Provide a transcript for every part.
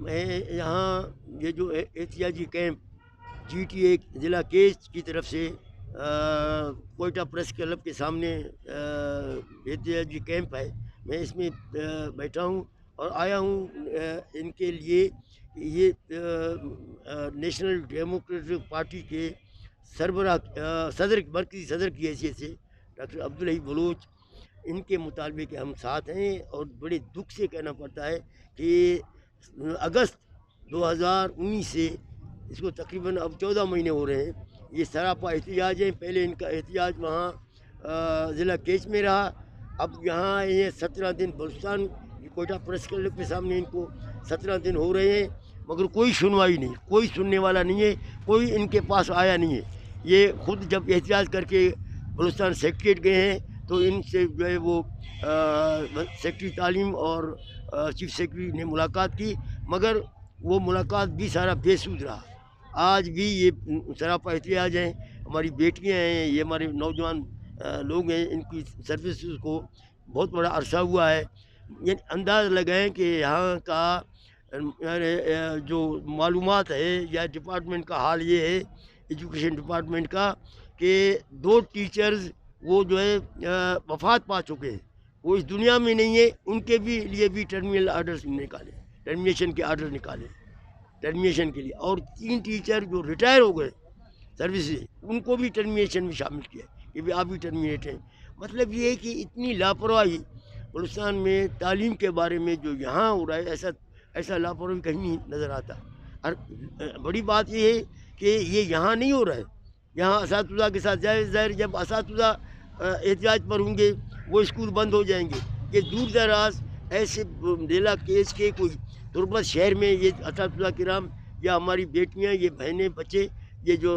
میں یہاں یہ جو احتجاجی کیمپ GTA ضلع کیچ کی طرف سے کوئٹہ پریس کلب کے سامنے احتجاجی کیمپ ہے، میں اس میں بیٹھا ہوں اور آیا ہوں ان کے لیے. یہ نیشنل ڈیموکریٹک پارٹی کے سربراہ مرکزی صدر کی حیثیت سے ڈاکٹر عبدالحی بلوچ، ان کے مطالبے کے ہم ساتھ ہیں. اور بڑے دکھ سے کہنا پڑتا ہے کہ اگست 2019 سے اس کو تقریباً اب 14 مہینے ہو رہے ہیں، یہ سراپا احتجاج ہے. پہلے ان کا احتجاج وہاں ضلع کیچ میں رہا، اب یہاں یہ 17 دن بلوچستان کوئٹہ پریس کلب کے سامنے ان کو 17 دن ہو رہے ہیں، مگر کوئی سنوائی نہیں، کوئی سننے والا نہیں ہے، کوئی ان کے پاس آیا نہیں ہے. یہ خود جب احتجاج کر کے بلوچستان سیکریٹریٹ گئے ہیں تو ان سے جو ہے وہ سیکرٹری تعلیم اور چیف سیکرٹری نے ملاقات کی، مگر وہ ملاقات بھی سارا بے سود رہا. آج بھی یہ سراپا احتجاج ہیں. ہماری بیٹیاں ہیں، یہ ہمارے نوجوان لوگ ہیں، ان کی سروسز کو بہت بڑا عرصہ ہوا ہے. یعنی انداز لگائیں کہ یہاں کا جو معلومات ہے یا ڈپارٹمنٹ کا حال یہ ہے، ایجوکیشن ڈپارٹمنٹ کا، کہ 2 ٹیچرز وہ جو ہے وفات پا چکے ہیں، وہ اس دنیا میں نہیں ہے. ان کے بھی لیے بھی ٹرمینل آرڈرز نکالے، ٹرمینیشن کے آرڈر نکالے ٹرمینیشن کے لیے. اور 3 ٹیچر جو ریٹائر ہو گئے سروس سے، ان کو بھی ٹرمینیشن میں شامل کیا کہ بھی آپ بھی ٹرمینیٹ ہیں. مطلب یہ ہے کہ اتنی لاپرواہی بلوچستان میں تعلیم کے بارے میں جو یہاں ہو رہا ہے، ایسا لاپرواہی کہیں نہیں نظر آتا. اور بڑی بات یہ ہے کہ یہ یہاں نہیں ہو رہا ہے، یہاں اساتذہ کے ساتھ ظاہر جب اساتذہ احتجاج پر ہوں گے وہ اسکول بند ہو جائیں گے. یہ دور دراز ایسے ضلع کیس کے کوئی تربت شہر میں یہ اساتذہ کرام یا ہماری بیٹیاں، یہ بہنیں، بچے، یہ جو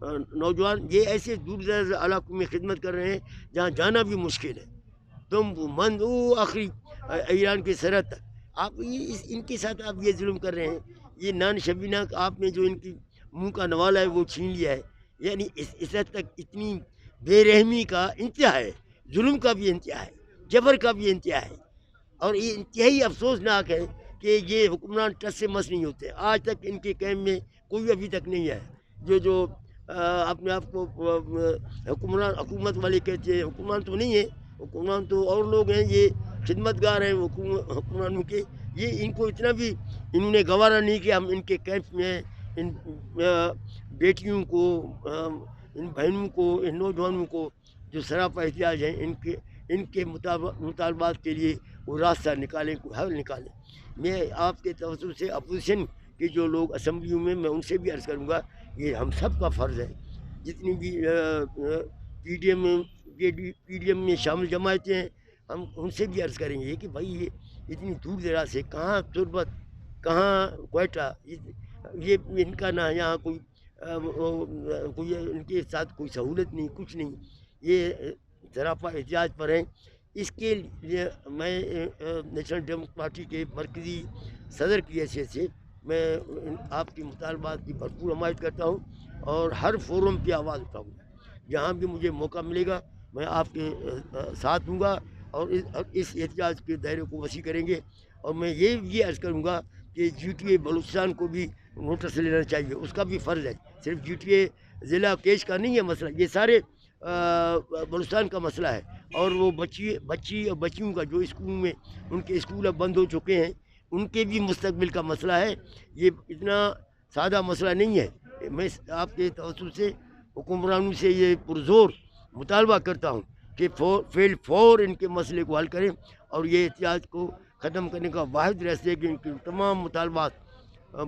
نوجوان، یہ ایسے دور دراز علاقوں میں خدمت کر رہے ہیں جہاں جانا بھی مشکل ہے. تم مند آخری ایران کی سرحد تک آپ ان کے ساتھ آپ یہ ظلم کر رہے ہیں. یہ نان شبینہ آپ نے جو ان کی منہ کا نوالا ہے وہ چھین لیا ہے. یعنی اس حد تک اتنی بے رحمی کا انتہا ہے، ظلم کا بھی انتہا ہے، جبر کا بھی انتہا ہے. اور یہ انتہائی افسوسناک ہے کہ یہ حکمران ٹس سے مس نہیں ہوتے. آج تک ان کے کیمپ میں کوئی ابھی تک نہیں ہے جو اپنے آپ کو حکومت والے کہتے ہیں. حکمران تو نہیں ہے، حکمران تو اور لوگ ہیں، یہ خدمت گار ہیں حکمرانوں کے. یہ ان کو اتنا بھی انہوں نے گوارا نہیں کہ ہم ان کے کیمپ میں ان بیٹیوں کو، ان بہنوں کو، ان نوجوانوں کو جو سراپا احتجاج ہیں ان کے مطالبات کے لیے وہ راستہ نکالیں، کوئی حل نکالیں. میں آپ کے توسط سے اپوزیشن کے جو لوگ اسمبلیوں میں ان سے بھی عرض کروں گا، یہ ہم سب کا فرض ہے، جتنی بھی پی ڈی ایم میں شامل جماعتیں ہیں، ہم ان سے بھی عرض کریں گے کہ بھائی یہ اتنی دور دراز سے، کہاں تربت، کہاں کوئٹہ، یہ ان کا نہ یہاں کوئی ان کے ساتھ کوئی سہولت نہیں، کچھ نہیں، یہ سراپا احتجاج پر ہیں. اس کے لیے میں نیشنل ڈیموکریٹک پارٹی کے مرکزی صدر کی حیثیت سے میں آپ کی مطالبات کی بھرپور حمایت کرتا ہوں اور ہر فورم پہ آواز اٹھاؤں گا. جہاں بھی مجھے موقع ملے گا میں آپ کے ساتھ ہوں گا اور اس احتجاج کے دائرے کو وسیع کریں گے. اور میں یہ عرض کروں گا کہ GTA بلوچستان کو بھی نوٹس لینا چاہیے، اس کا بھی فرض ہے. صرف GTA ضلع کیچ کا نہیں ہے مسئلہ، یہ سارے بلوچستان کا مسئلہ ہے. اور وہ بچی اور بچیوں کا جو اسکول میں ان کے اسکول اب بند ہو چکے ہیں، ان کے بھی مستقبل کا مسئلہ ہے. یہ اتنا سادہ مسئلہ نہیں ہے. میں آپ کے توسط سے حکمرانوں سے یہ پرزور مطالبہ کرتا ہوں کہ فور ان کے مسئلے کو حل کریں اور یہ احتجاج کو ختم کرنے کا واحد راستہ ہے کہ ان کے تمام مطالبات،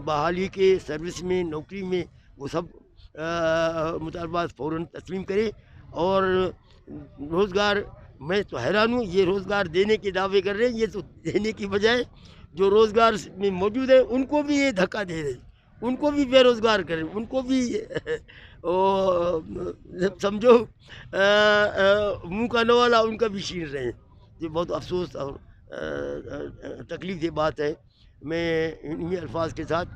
بحالی کے، سروس میں، نوکری میں، وہ سب مطالبات فوراً تسلیم کریں. اور روزگار، میں تو حیران ہوں، یہ روزگار دینے کے دعوے کر رہے ہیں، یہ تو دینے کی بجائے جو روزگار میں موجود ہے ان کو بھی یہ دھکا دے رہے ہیں، ان کو بھی بے روزگار کریں، ان کو بھی سمجھو منہ کا نوالا ان کا بھی چھین رہے ہیں. یہ بہت افسوس اور تکلیف دہ بات ہے. میں انہی الفاظ کے ساتھ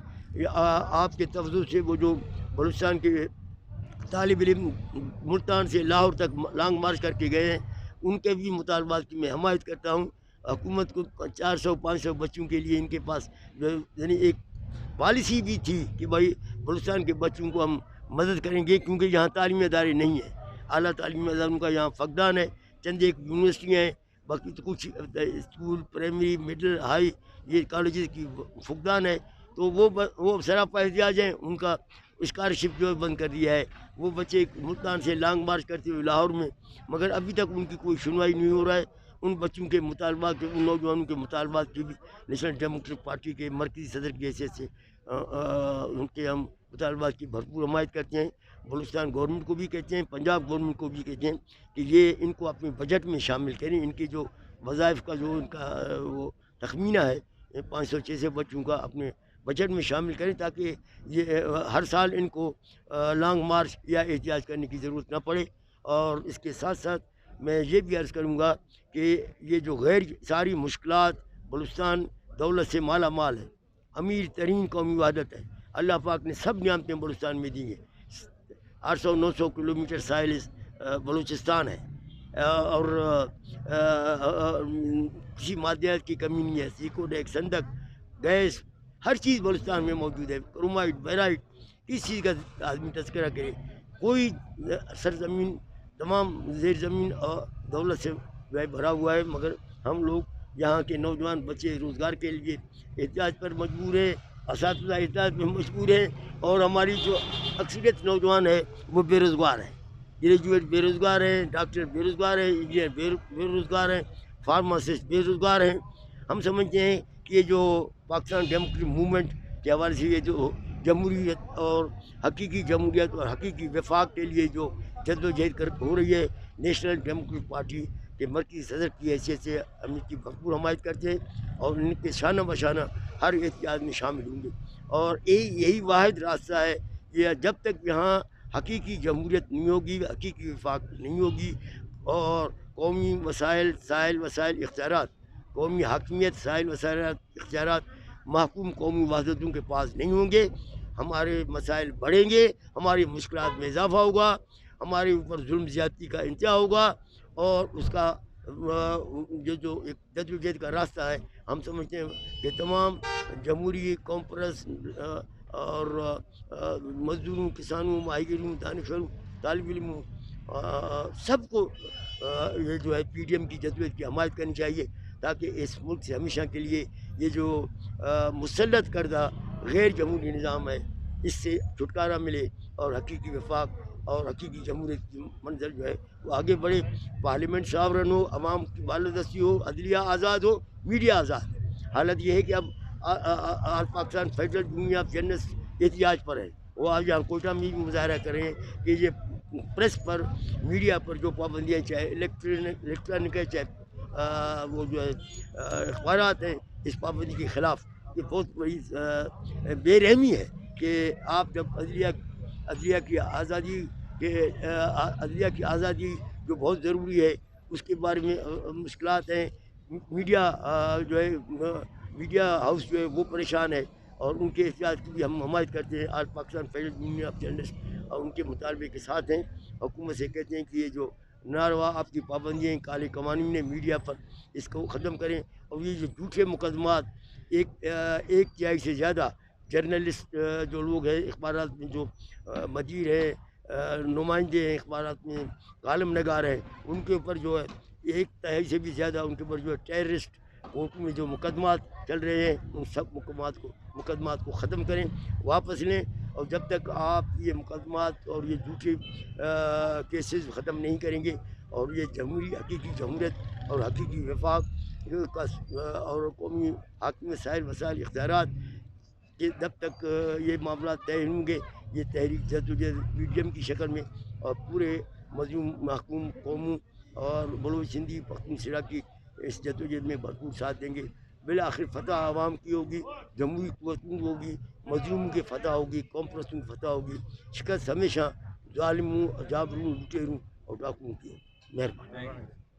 آپ کے توجہ سے وہ جو بلوچستان کے طالب علم ملتان سے لاہور تک لانگ مارچ کر کے گئے ہیں، ان کے بھی مطالبات کی میں حمایت کرتا ہوں. حکومت کو 400-500 بچوں کے لیے ان کے پاس یعنی ایک پالیسی بھی تھی کہ بھائی بلوچستان کے بچوں کو ہم مدد کریں گے، کیونکہ یہاں تعلیمی ادارے نہیں ہیں، اعلیٰ تعلیمی اداروں کا یہاں فقدان ہے، چند ایک یونیورسٹیاں ہیں، باقی تو کچھ اسکول پرائمری مڈل ہائی یہ کالجز کی فقدان ہے، تو وہ سراپا احتیاج ہیں، ان کا اسکالرشپ جو بند کر دیا ہے، وہ بچے ملتان سے لانگ مارچ کرتے ہوئے لاہور میں، مگر ابھی تک ان کی کوئی سنوائی نہیں ہو رہا ہے۔ ان بچوں کے مطالبات کے، ان نوجوانوں کے مطالبات کی بھی نیشنل ڈیموکریٹک پارٹی کے مرکزی صدر کی حیثیت سے ان کے ہم مطالبات کی بھرپور حمایت کرتے ہیں، بلوچستان گورنمنٹ کو بھی کہتے ہیں، پنجاب گورنمنٹ کو بھی کہتے ہیں کہ یہ ان کو اپنے بجٹ میں شامل کریں، ان کے جو وظائف کا جو ان کا وہ تخمینہ ہے 500-600 بچوں کا اپنے بجٹ میں شامل کریں، تاکہ یہ ہر سال ان کو لانگ مارچ یا احتجاج کرنے کی ضرورت نہ پڑے۔ اور اس کے ساتھ ساتھ میں یہ بھی عرض کروں گا کہ یہ جو غیر ساری مشکلات، بلوچستان دولت سے مالا مال ہے، امیر ترین قومی وحدت ہے، اللہ پاک نے سب نعمتیں بلوچستان میں دی ہیں، 800-900 کلومیٹر ساحل بلوچستان ہے، اور کسی مادیات کی کمی نہیں ہے، سیکوڈیک، سندک، گیس، ہر چیز بلوچستان میں موجود ہے، کرومائٹ، بیرائٹ، کس چیز کا آدمی تذکرہ کرے، کوئی سرزمین تمام زیر زمین اور دولت سے بھرا ہوا ہے، مگر ہم لوگ یہاں کے نوجوان بچے روزگار کے لیے احتیاج پر مجبور ہیں، اساتذہ احتیاج پر مجبور ہیں، اور ہماری جو اکثریت نوجوان ہے وہ بے روزگار ہیں، گریجویٹ بے روزگار ہیں، ڈاکٹر بے روزگار ہیں، انجینئر بے روزگار ہیں، فارماسسٹ بے روزگار ہیں۔ ہم سمجھتے ہیں کہ یہ جو پاکستان ڈیموکریٹک موومنٹ کے حوالے سے یہ جو جمہوریت اور حقیقی جمہوریت اور حقیقی وفاق کے لیے جو جدوجہد ہو رہی ہے، نیشنل ڈیموکریٹک پارٹی کے مرکزی صدر کی حیثیت سے ہم ان کی بھرپور حمایت کرتے ہیں، اور ان کے شانہ بشانہ ہر احتجاج میں شامل ہوں گے، اور یہی واحد راستہ ہے کہ جب تک یہاں حقیقی جمہوریت نہیں ہوگی، حقیقی وفاق نہیں ہوگی، اور قومی وسائل، سائل وسائل اختیارات، قومی حاکمیت، سائل وسائل اختیارات محکوم قومی وحدتوں کے پاس نہیں ہوں گے، ہمارے مسائل بڑھیں گے، ہماری مشکلات میں اضافہ ہوگا، ہمارے اوپر ظلم زیادتی کا انتہا ہوگا، اور اس کا جو ایک جدوجہد کا راستہ ہے، ہم سمجھتے ہیں کہ تمام جمہوری کانفرنس اور مزدوروں، کسانوں، ماہی گیروں، دانشوروں، طالب علموں، سب کو یہ جو ہے پی ڈی ایم کی جدوجہد کی حمایت کرنی چاہیے، تاکہ اس ملک سے ہمیشہ کے لیے یہ جو مسلط کردہ غیر جمہوری نظام ہے اس سے چھٹکارا ملے، اور حقیقی وفاق اور حقیقی جمہوریت کی منظر جو ہے وہ آگے بڑھے، پارلیمنٹ ساورن ہو، عوام کی بالادستی ہو، عدلیہ آزاد ہو، میڈیا آزاد۔ حالت یہ ہے کہ اب all Pakistan federal union of journalist احتجاج پر ہے، وہ آج یہاں کوئٹہ میں بھی مظاہرہ کر رہے ہیں کہ یہ پریس پر، میڈیا پر جو پابندیاں، چاہے الیکٹرانک ہے، چاہے وہ جو ہے اخبارات ہیں، اس پابندی کے خلاف یہ بہت بڑی بے رحمی ہے کہ آپ جب عدلیہ کی آزادی جو بہت ضروری ہے اس کے بارے میں مشکلات ہیں، میڈیا جو ہے میڈیا ہاؤس جو ہے وہ پریشان ہے، اور ان کے احتجاج کی بھی ہم حمایت کرتے ہیں، آج Pakistan federal union of journalist اور ان کے مطالبے کے ساتھ ہیں، حکومت سے کہتے ہیں کہ یہ جو ناروا آپ کی پابندیاں کالے قوانین نے میڈیا پر، اس کو ختم کریں، اور یہ جو جھوٹے مقدمات ایک تہائی سے زیادہ جرنلسٹ جو لوگ ہیں اخبارات میں، جو مدیر ہیں، نمائندے ہیں اخبارات میں، کالم نگار ہیں، ان کے اوپر جو ہے ایک تہائی سے بھی زیادہ ان کے اوپر جو ہے ٹیررسٹ کورٹوں میں جو مقدمات چل رہے ہیں، ان سب مقدمات کو ختم کریں، واپس لیں، اور جب تک آپ یہ مقدمات اور یہ جھوٹے کیسز ختم نہیں کریں گے، اور یہ حقیقی جمہوریت اور حقیقی وفاق اور قومی حاکمیت، سائل وسائل اختیارات کہ جب تک یہ معاملات طے ہوں گے، یہ تحریک جدوجہد پی ڈی ایم کی شکل میں اور پورے مظلوم محکوم قوموں اور بلوچ، سندھی، پختون، سراکی اس جدوجہد میں بھرپور ساتھ دیں گے۔ بالآخر فتح عوام کی ہوگی، جمہوری قوتوں کی ہوگی، مظلوموں کی فتح ہوگی، قوم پرستوں کی فتح ہوگی، شکست ہمیشہ ظالموں، جابروں، لٹیروں اور ڈاکوؤں کی ہوگی۔ مہربانی۔